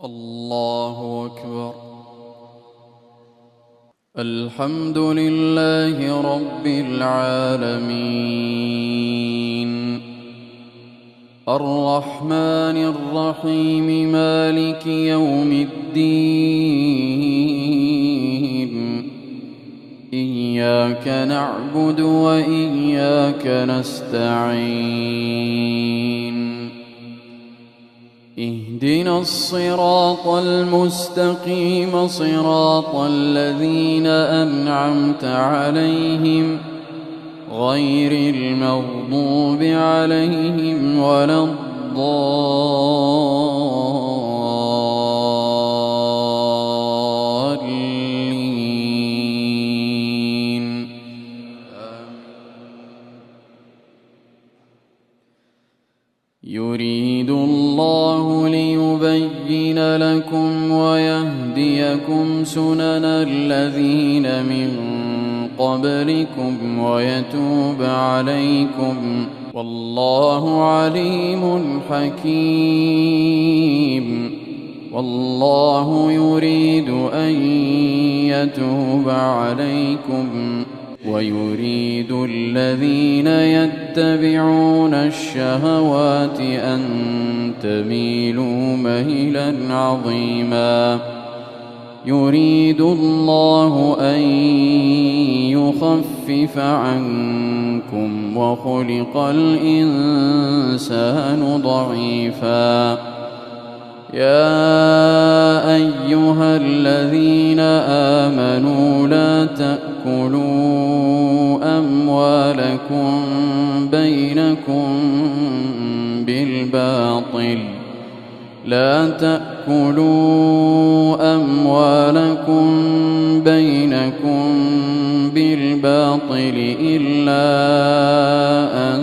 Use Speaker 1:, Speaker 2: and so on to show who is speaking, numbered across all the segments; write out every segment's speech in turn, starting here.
Speaker 1: الله أكبر. الحمد لله رب العالمين، الرحمن الرحيم، مالك يوم الدين. إياك نعبد وإياك نستعين. اهدنا الصراط المستقيم، صراط الذين أنعمت عليهم غير المغضوب عليهم ولا الضالين. يريد الله ليبين لكم ويهديكم سنن الذين من قبلكم ويتوب عليكم، والله عليم حكيم. والله يريد أن يتوب عليكم ويريد الذين يتبعون الشهوات أن تميلوا ميلا عظيما. يريد الله أن يخفف عنكم وخلق الإنسان ضعيفا. يا أيها الذين آمنوا لا تأكلوا أموالكم بينكم بالباطل، لا تأكلوا أموالكم بينكم بالباطل إلا أن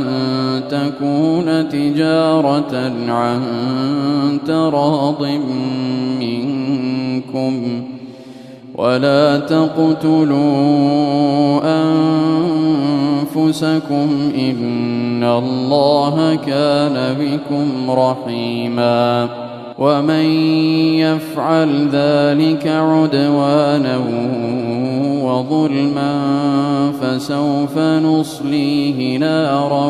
Speaker 1: تكون تجارة عن تراض منكم، ولا تقتلوا أنفسكم إن الله كان بكم رحيما. ومن يفعل ذلك عدوانا وظلما فسوف نصليه نارا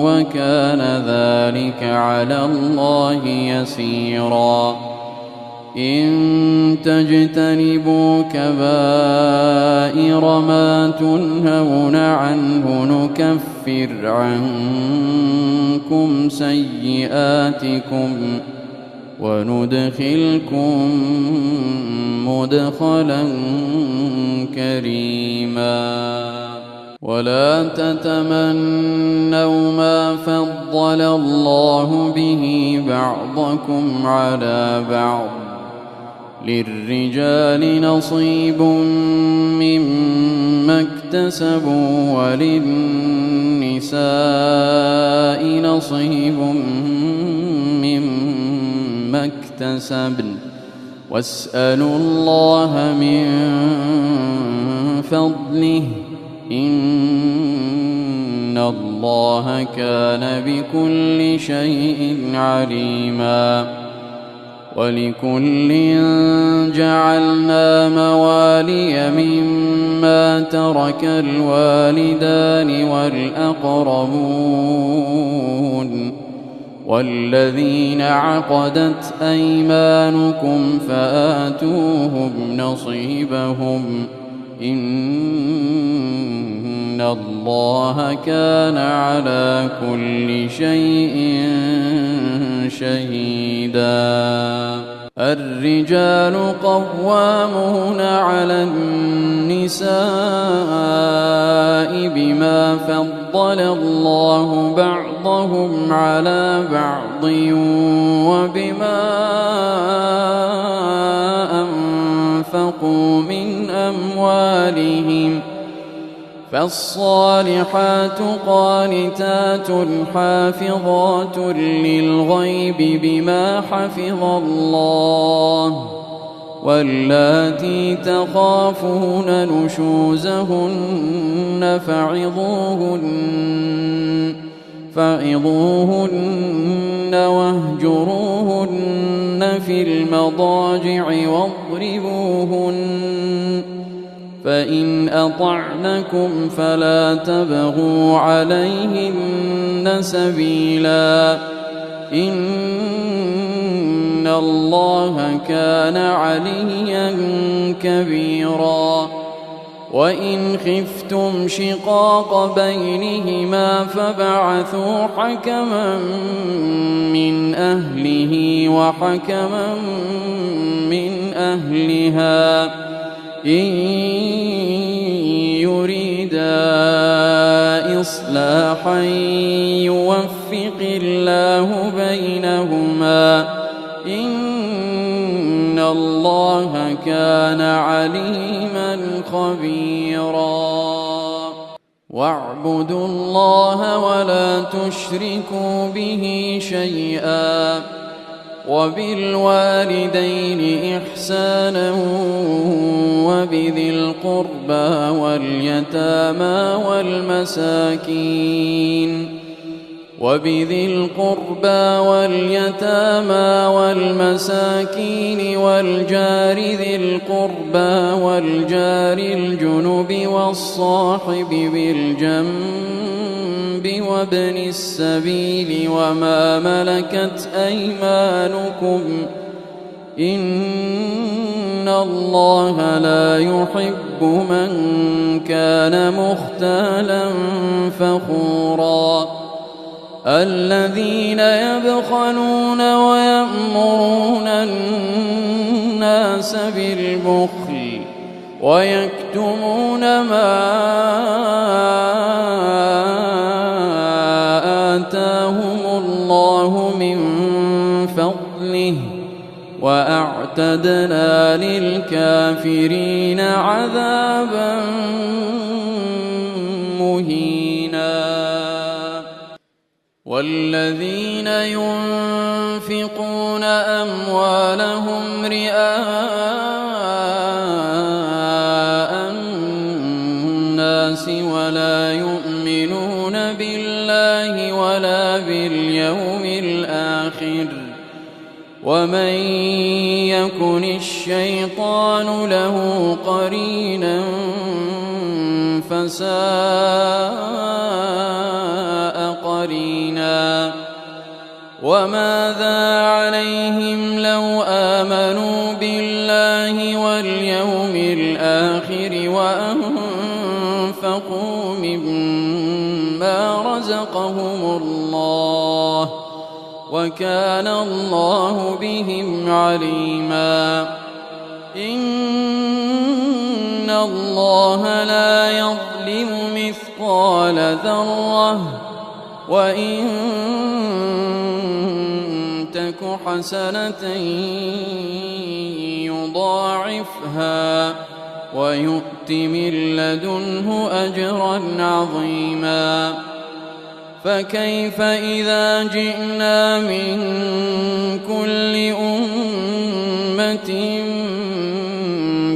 Speaker 1: وكان ذلك على الله يسيرا. إن تجتنبوا كبائر ما تنهون عنه نكفر عنكم سيئاتكم وندخلكم مدخلا كريما. ولا تتمنوا ما فضل الله به بعضكم على بعض، للرجال نصيب مما اكتسبوا وللنساء نصيب مما اكتسبن، واسألوا الله من فضله إن الله كان بكل شيء عليما. ولكل جعلنا موالي مما ترك الوالدان والأقربون والذين عقدت أيمانكم فآتوهم نصيبهم إن الله كان على كل شيء شهيدا. الرجال قوامون على النساء بما فضل الله بعضهم على بعض وبما أنفقوا من أموالهم. فالصالحات قانتات حافظات للغيب بما حفظ الله، واللاتي تخافون نشوزهن فعظوهن واهجروهن في المضاجع واضربوهن فإن أطعنكم فلا تبغوا عليهن سبيلا إن الله كان عليا كبيرا وإن خفتم شقاق بينهما فابعثوا حكما من أهله وحكما من أهلها إن يريدا إصلاحا يوفق الله بينهما إن الله كان عليما خبيرا واعبدوا الله ولا تشركوا به شيئا وبالوالدين إحسانا وبذي القربى واليتامى والمساكين والجار ذي القربى والجار الجنب والصاحب بالجنب وابن السبيل وما ملكت أيمانكم إن الله لا يحب من كان مختالا فخورا الذين يبخلون ويأمرون الناس بالبخل ويكتمون ما آتاهم الله من فضله وأعتدنا للكافرين عذابا مهينا والذين ينفقون أموالهم رئاء الناس ولا يؤمنون بالله ولا باليوم الآخر ومن يكن الشيطان له قرينا فساء قرينا وماذا عليهم لو آمنوا بالله واليوم الآخر وأنفقوا مما رزقهم الله وكان الله بهم عليما إن الله لا يظلم مثقال ذرة وإن تك حسنة يضاعفها ويؤت من لدنه أجرا عظيما فكيف إذا جئنا من كل أمة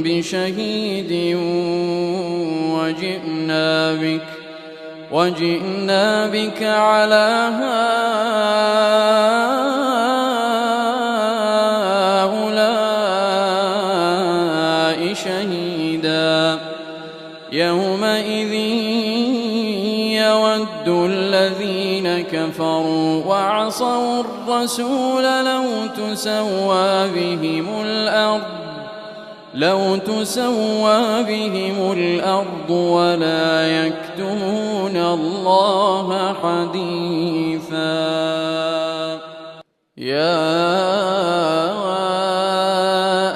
Speaker 1: بشهيد وجئنا بك على هؤلاء شهيدا يومئذ يود الذين كفروا وعصوا الرسول لو تسوى بهم الأرض ولا يكتمون الله حديثا يا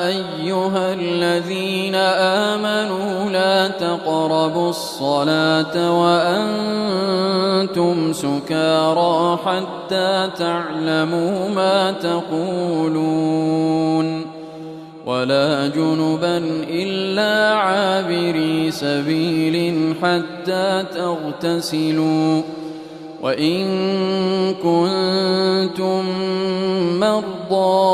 Speaker 1: أيها الذين آمنوا لا تقربوا الصلاة وأنتم سكارى حتى تعلموا ما تقولون ولا جنبا إلا عابري سبيل حتى تغتسلوا وإن كنتم مرضى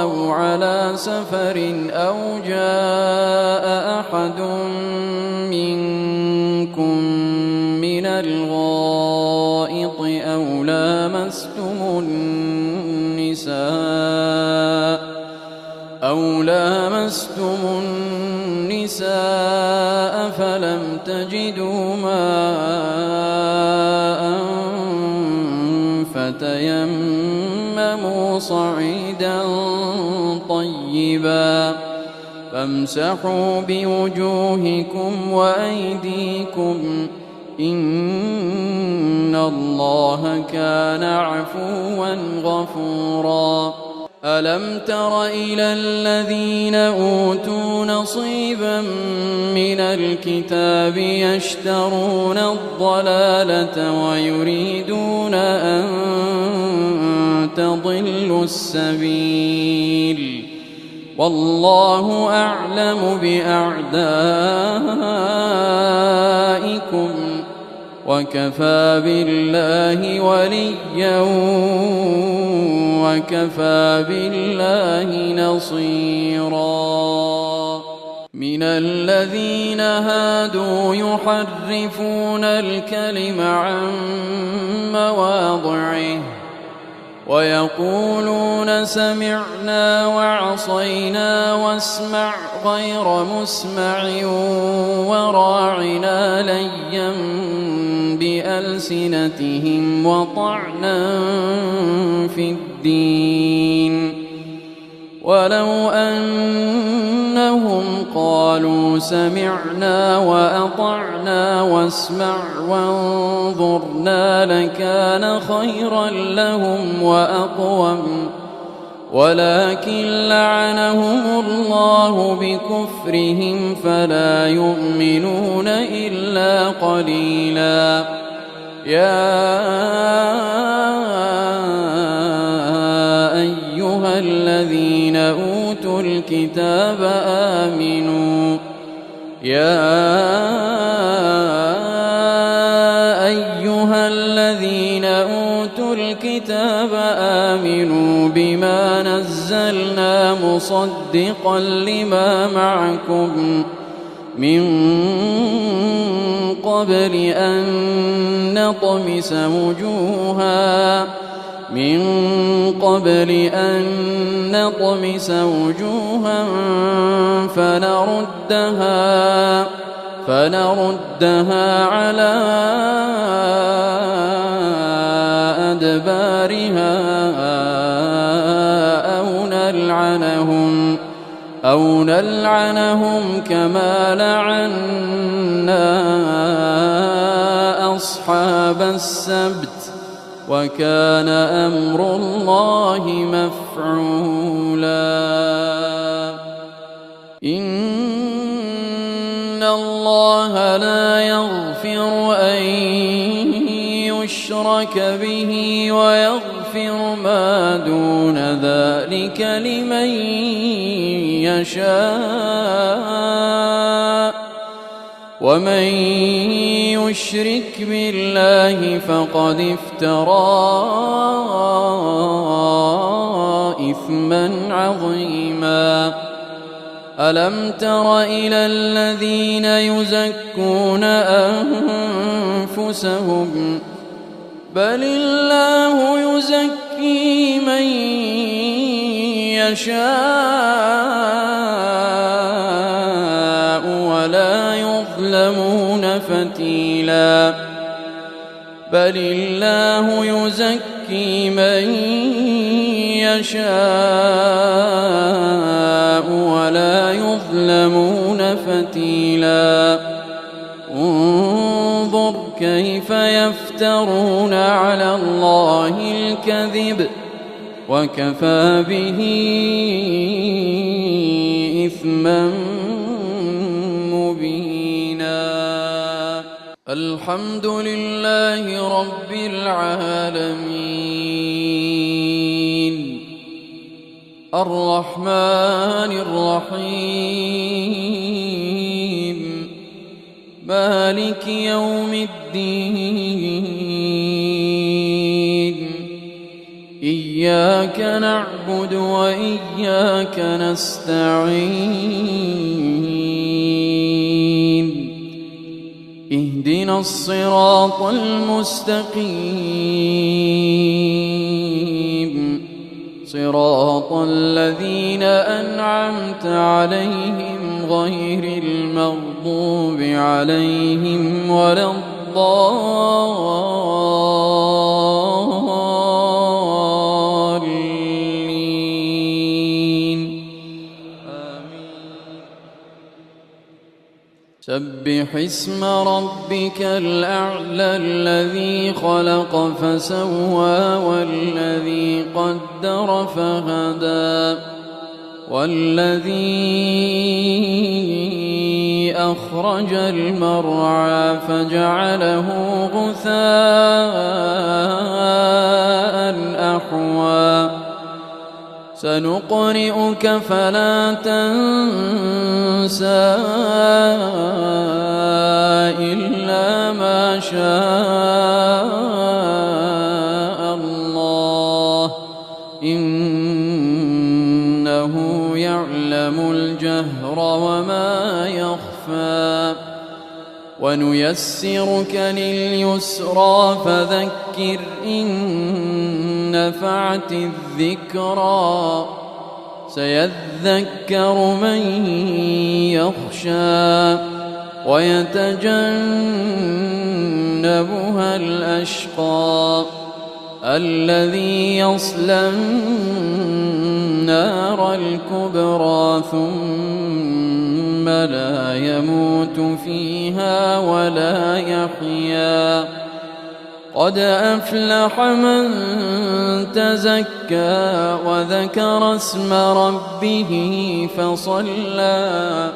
Speaker 1: أو على سفر أو جاء أحد منكم من الغائط أو لامستم النساء أو لامستم النساء فلم تجدوا ماء فتيمموا صعيدا طيبا فامسحوا بوجوهكم وأيديكم إن الله كان عفوا غفورا. ألم تر إلى الذين أوتوا نصيبا من الكتاب يشترون الضلالة ويريدون أن تضلوا السبيل والله أعلم بأعدائكم وكفى بالله وليا وكفى بالله نصيرا. من الذين هادوا يحرفون الكلم عن مواضعه ويقولون سمعنا وعصينا واسمع غير مسمع وراعنا ليا بألسنتهم وطعنا في الدين ولو أنهم قالوا سمعنا وأطعنا واسمع وانظرنا لكان خيرا لهم وأقوم ولكن لعنهم الله بكفرهم فلا يؤمنون إلا قليلا. يا أيها الذين أوتوا الكتاب آمنوا بما نزلنا مصدقا لما معكم من قبل أن نطمس وجوها فنردها على أدبارها أو نلعنهم كما لعنا أصحاب السبت وكان أمر الله مفعولا. إن الله لا يغفر أن يشرك به ويغفر ما دون ذلك لمن يشاء ومن يشرك بالله فقد افترى إثما عظيما. ألم تر إلى الذين يزكون أنفسهم بل الله يزكي من يشاء ولا يظلمون فتيلا. بل الله يزكي من يشاء ولا يظلمون فتيلا. انظر كيف يفترون على الله الكذب وكفى به إثما مبينا. الحمد لله رب العالمين الرحمن الرحيم مالك يوم الدين. إياك نعبد وإياك نستعين. اهدنا الصراط المستقيم صراط الذين أنعمت عليهم غير المغضوب عليهم ولا الضالين آمين. سبح اسم ربك الأعلى الذي خلق فسوى والذي قدر فهدى والذي أخرج المرعى فجعله غثاء أحوى سنقرئك فلا تنسى إلا ما شاء الله إنه يعلم الجهر وما يخفى ونيسرك لليسرى فذكر إن نفعت الذكرى سيذكر من يخشى ويتجنبها الأشقى الذي يصلى النار الكبرى ثم لا يموت فيها ولا يحيا قد أفلح من تزكى وذكر اسم ربه فصلى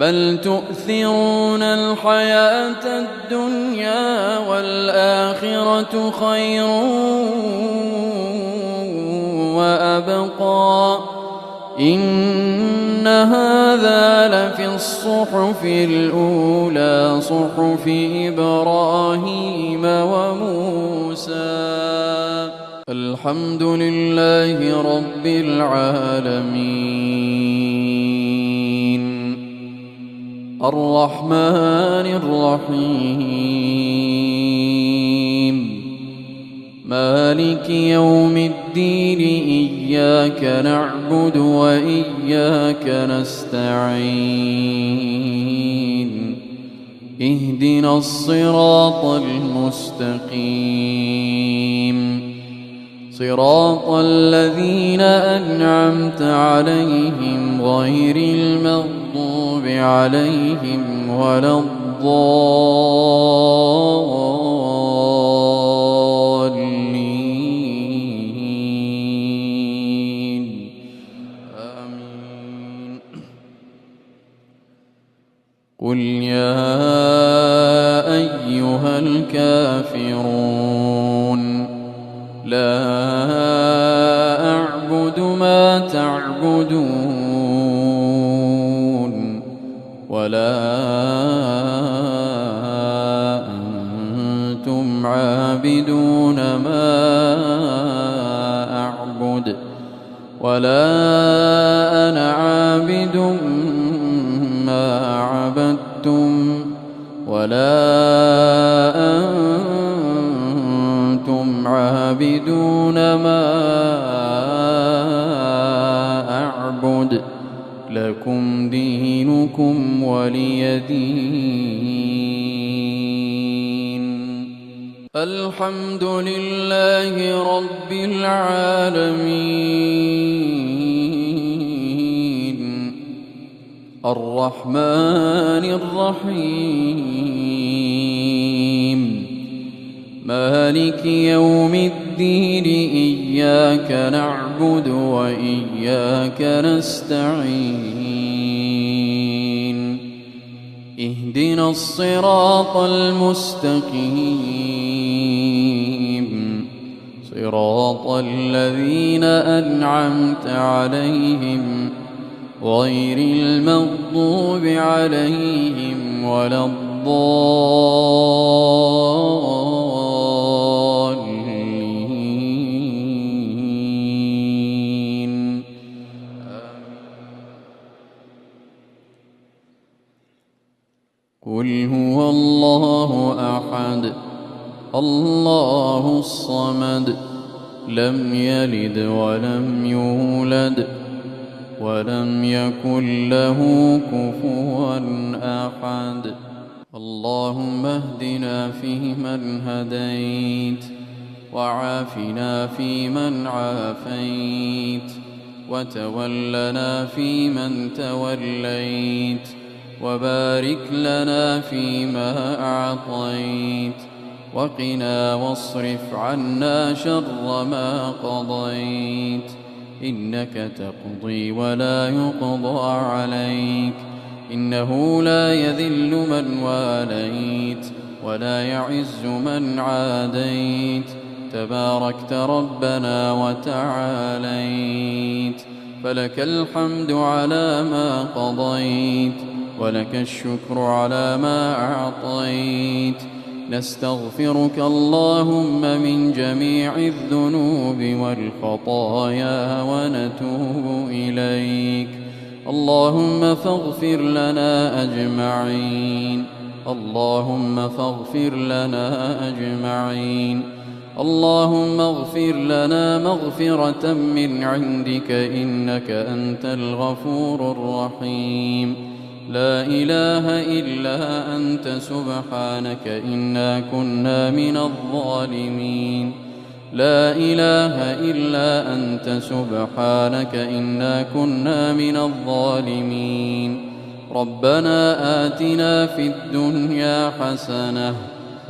Speaker 1: بل تؤثرون الحياة الدنيا والآخرة خير وأبقى إن هذا لفي الصحف الأولى صحف إبراهيم وموسى الحمد لله رب العالمين الرحمن الرحيم مالك يوم الدين إياك نعبد وإياك نستعين اهدنا الصراط المستقيم صراط الذين أنعمت عليهم غير المغضوب عليهم ولا الضالين آمين. قل يا أيها الكافرون لا أعبد ما تعبدون ولا أنتم عابدون ما أعبد ولا أنا عابد ما عبدتم ولا أنتم عابدون ما أعبد لكم دينكم ولي دين. الحمد لله رب العالمين الرحمن الرحيم مالك يوم الدين إياك نعبد وإياك نستعين اهدنا الصراط المستقيم صراط الذين أنعمت عليهم غير المغضوب عليهم ولا الضالين. قل هو الله أحد الله الصمد لم يلد ولم يولد ولم يكن له كفوا أحد. اللهم اهدنا فيمن هديت، وعافنا فيمن عافيت، وتولنا فيمن توليت، وبارك لنا فيما أعطيت، وقنا واصرف عنا شر ما قضيت، إنك تقضي ولا يقضى عليك، إنه لا يذل من واليت ولا يعز من عاديت، تباركت ربنا وتعاليت، فلك الحمد على ما قضيت، ولك الشكر على ما أعطيت. نستغفرك اللهم من جميع الذنوب والخطايا ونتوب إليك. اللهم فاغفر لنا أجمعين، اللهم فاغفر لنا أجمعين، اللهم اغفر لنا مغفرة من عندك إنك أنت الغفور الرحيم. لا إله إلا أنت سبحانك إنا كنا من الظالمين. لا إله إلا أنت سبحانك إنا كنا من الظالمين. ربنا آتنا في الدنيا حسنة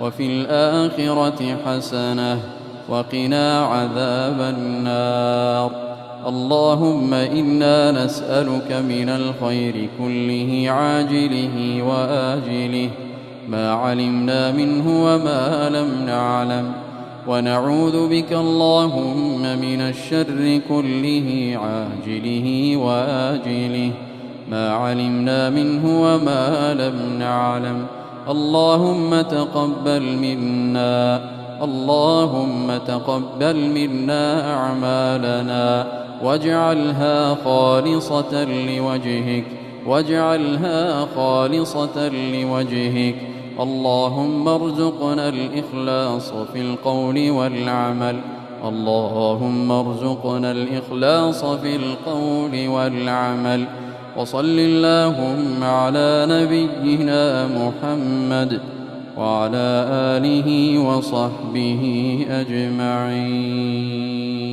Speaker 1: وفي الآخرة حسنة وقنا عذاب النار. اللهم إنا نسألك من الخير كله عاجله وآجله ما علمنا منه وما لم نعلم، ونعوذ بك اللهم من الشر كله عاجله وآجله ما علمنا منه وما لم نعلم. اللهم تقبل منا، اللهم تقبل منا أعمالنا واجعلها خالصة لوجهك، واجعلها خالصة لوجهك. اللهم ارزقنا الإخلاص في القول والعمل، اللهم ارزقنا الإخلاص في القول والعمل. وصل اللهم على نبينا محمد وعلى آله وصحبه أجمعين.